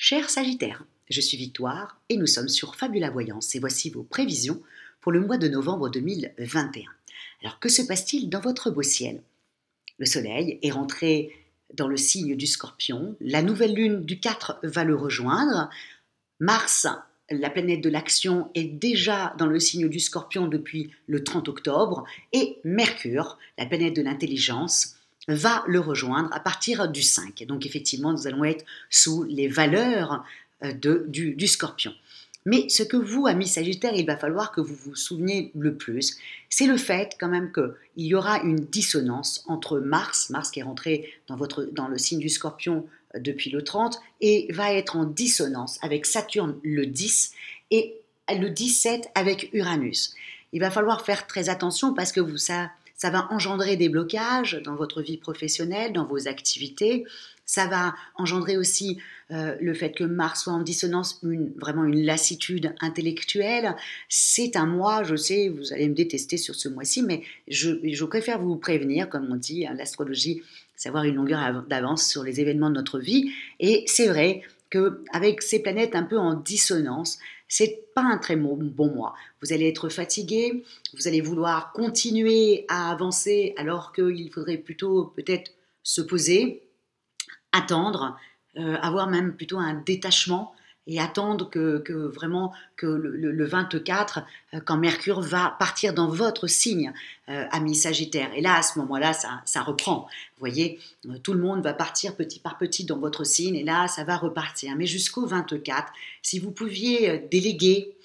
Cher Sagittaire, je suis Victoire et nous sommes sur Fabula Voyance et voici vos prévisions pour le mois de novembre 2021. Alors que se passe-t-il dans votre beau ciel? Le soleil est rentré dans le signe du Scorpion, la nouvelle lune du 4 va le rejoindre, Mars, la planète de l'action, est déjà dans le signe du Scorpion depuis le 30 octobre et Mercure, la planète de l'intelligence, va le rejoindre à partir du 5. Donc effectivement, nous allons être sous les valeurs du Scorpion. Mais ce que vous, amis Sagittaires, il va falloir que vous vous souveniez le plus, c'est le fait quand même qu'il y aura une dissonance entre Mars qui est rentré dans le signe du Scorpion depuis le 30, et va être en dissonance avec Saturne le 10 et le 17 avec Uranus. Il va falloir faire très attention parce que ça va engendrer des blocages dans votre vie professionnelle, dans vos activités. Ça va engendrer aussi le fait que Mars soit en dissonance, vraiment une lassitude intellectuelle. C'est un mois, je sais, vous allez me détester sur ce mois-ci, mais je préfère vous prévenir, comme on dit, hein, l'astrologie, c'est avoir une longueur d'avance sur les événements de notre vie. Et c'est vrai qu'avec ces planètes un peu en dissonance, c'est pas un très bon mois. Vous allez être fatigué, vous allez vouloir continuer à avancer alors qu'il faudrait plutôt peut-être se poser, attendre, avoir même plutôt un détachement et attendre que vraiment que le 24, quand Mercure va partir dans votre signe, ami Sagittaire. Et là, à ce moment-là, ça reprend. Vous voyez, tout le monde va partir petit par petit dans votre signe et là, ça va repartir. Mais jusqu'au 24, si vous pouviez déléguer,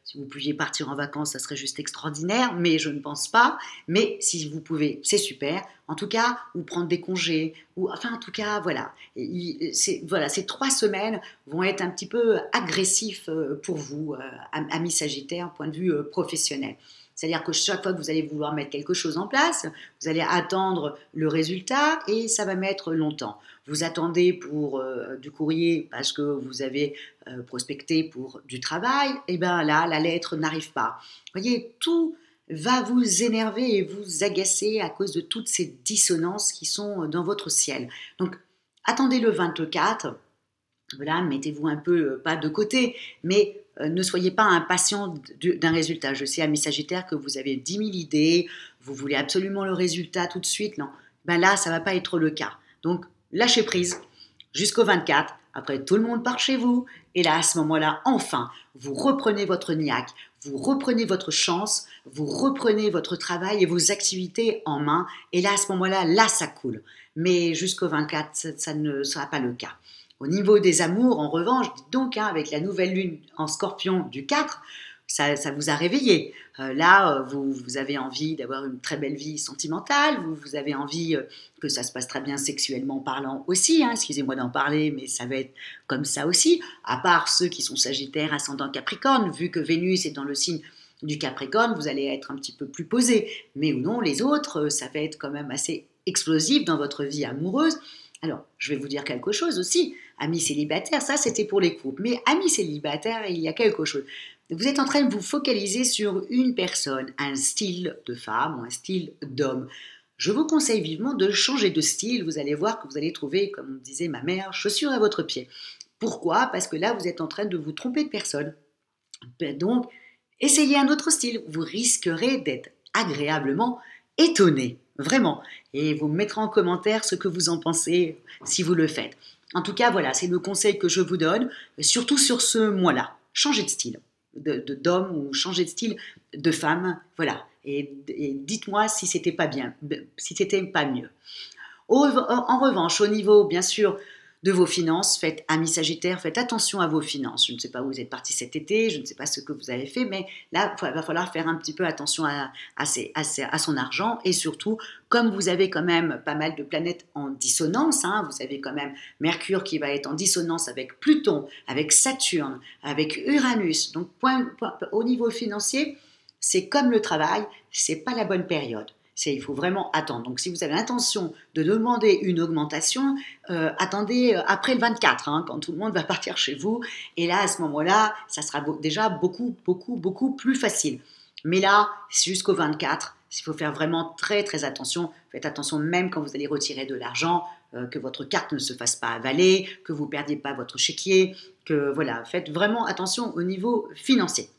si vous pouviez partir en vacances, ça serait juste extraordinaire, mais je ne pense pas. Mais si vous pouvez, c'est super. En tout cas, ou prendre des congés, ou enfin, en tout cas, voilà. Ces 3 semaines vont être un petit peu agressifs pour vous, amis Sagittaires, point de vue professionnel. C'est-à-dire que chaque fois que vous allez vouloir mettre quelque chose en place, vous allez attendre le résultat et ça va mettre longtemps. Vous attendez pour du courrier parce que vous avez prospecté pour du travail, et bien là, la lettre n'arrive pas. Vous voyez, tout va vous énerver et vous agacer à cause de toutes ces dissonances qui sont dans votre ciel. Donc, attendez le 24, voilà, mettez-vous un peu, pas de côté, mais ne soyez pas impatient d'un résultat. Je sais, amis Sagittaires, que vous avez 10 000 idées, vous voulez absolument le résultat tout de suite. Non, ben là, ça ne va pas être le cas. Donc, lâchez prise jusqu'au 24. Après, tout le monde part chez vous. Et là, à ce moment-là, enfin, vous reprenez votre niaque, vous reprenez votre chance, vous reprenez votre travail et vos activités en main. Et là, à ce moment-là, là, ça coule. Mais jusqu'au 24, ça ne sera pas le cas. Au niveau des amours, en revanche, dites donc, hein, avec la nouvelle lune en Scorpion du 4, ça vous a réveillé. Là, vous avez envie d'avoir une très belle vie sentimentale, vous avez envie que ça se passe très bien sexuellement parlant aussi, hein, excusez-moi d'en parler, mais ça va être comme ça aussi, à part ceux qui sont Sagittaires, ascendant Capricorne, vu que Vénus est dans le signe du Capricorne, vous allez être un petit peu plus posé, mais ou non, les autres, ça va être quand même assez explosif dans votre vie amoureuse. Alors, je vais vous dire quelque chose aussi, amis célibataires, ça c'était pour les couples, mais amis célibataires, il y a quelque chose. Vous êtes en train de vous focaliser sur une personne, un style de femme ou un style d'homme. Je vous conseille vivement de changer de style, vous allez voir que vous allez trouver, comme disait ma mère, chaussures à votre pied. Pourquoi? Parce que là, vous êtes en train de vous tromper de personne. Donc, essayez un autre style, vous risquerez d'être agréablement étonné. Vraiment. Et vous me mettrez en commentaire ce que vous en pensez si vous le faites. En tout cas, voilà, c'est le conseil que je vous donne, surtout sur ce mois-là. Changez de style d'homme ou changez de style de femme. Voilà. Et dites-moi si c'était pas bien, si c'était pas mieux. En revanche, au niveau, bien sûr, de vos finances, amis Sagittaires, faites attention à vos finances. Je ne sais pas où vous êtes parti cet été, je ne sais pas ce que vous avez fait, mais là, il va falloir faire un petit peu attention à son argent. Et surtout, comme vous avez quand même pas mal de planètes en dissonance, hein, vous avez quand même Mercure qui va être en dissonance avec Pluton, avec Saturne, avec Uranus. Donc, au niveau financier, c'est comme le travail, c'est pas la bonne période. Il faut vraiment attendre. Donc, si vous avez l'intention de demander une augmentation, attendez après le 24, hein, quand tout le monde va partir chez vous. Et là, à ce moment-là, ça sera déjà beaucoup, beaucoup, beaucoup plus facile. Mais là, jusqu'au 24, il faut faire vraiment très, très attention. Faites attention même quand vous allez retirer de l'argent. que votre carte ne se fasse pas avaler, que vous ne perdiez pas votre chéquier, que voilà, faites vraiment attention au niveau financier.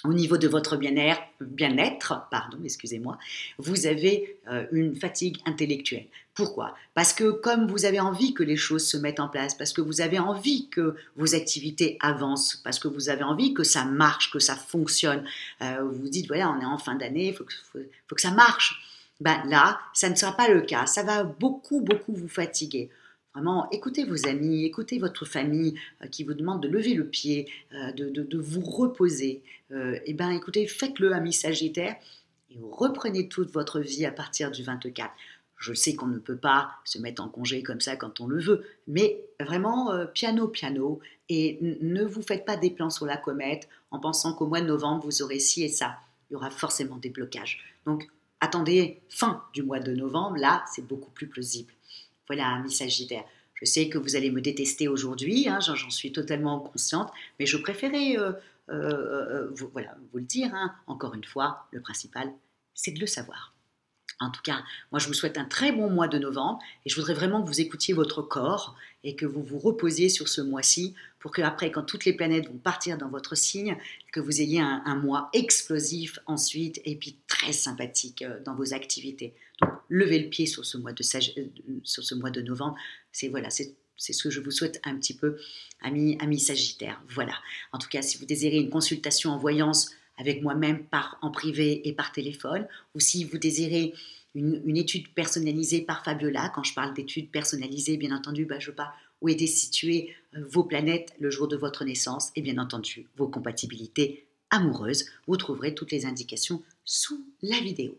Au niveau de votre bien-être, pardon, excusez-moi, vous avez une fatigue intellectuelle. Pourquoi? Parce que comme vous avez envie que les choses se mettent en place, parce que vous avez envie que vos activités avancent, parce que vous avez envie que ça marche, que ça fonctionne, vous vous dites, voilà, on est en fin d'année, il faut que ça marche. Ben là, ça ne sera pas le cas. Ça va beaucoup, beaucoup vous fatiguer. Vraiment, écoutez vos amis, écoutez votre famille qui vous demande de lever le pied, de vous reposer. Eh bien, écoutez, faites-le, ami Sagittaire, et reprenez toute votre vie à partir du 24. Je sais qu'on ne peut pas se mettre en congé comme ça quand on le veut, mais vraiment piano, piano, et ne vous faites pas des plans sur la comète en pensant qu'au mois de novembre, vous aurez ci et ça. Il y aura forcément des blocages. Donc, attendez fin du mois de novembre, là, c'est beaucoup plus plausible. Voilà, ami Sagittaire. Je sais que vous allez me détester aujourd'hui, hein, j'en suis totalement consciente, mais je préférais vous le dire. Hein. Encore une fois, le principal, c'est de le savoir. En tout cas, moi je vous souhaite un très bon mois de novembre et je voudrais vraiment que vous écoutiez votre corps et que vous vous reposiez sur ce mois-ci pour qu'après, quand toutes les planètes vont partir dans votre signe, que vous ayez un mois explosif ensuite et puis très sympathique dans vos activités. Donc, levez le pied sur ce mois de novembre. C'est ce que je vous souhaite un petit peu, amis Sagittaire. Voilà. En tout cas, si vous désirez une consultation en voyance avec moi-même en privé et par téléphone, ou si vous désirez une étude personnalisée par Fabiola. Quand je parle d'études personnalisées, bien entendu, je parle où étaient situées vos planètes le jour de votre naissance et bien entendu vos compatibilités amoureuses. Vous trouverez toutes les indications sous la vidéo.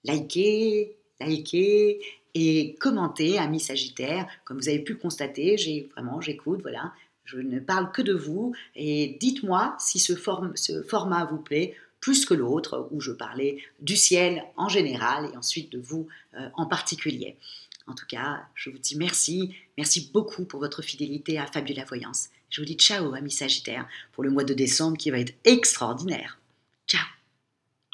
Likez et commentez, amis Sagittaires. Comme vous avez pu le constater, j'écoute, voilà. Je ne parle que de vous et dites-moi si ce format vous plaît plus que l'autre où je parlais du ciel en général et ensuite de vous en particulier. En tout cas, je vous dis merci beaucoup pour votre fidélité à Fabiola Voyance. Je vous dis ciao, amis Sagittaires, pour le mois de décembre qui va être extraordinaire. Ciao!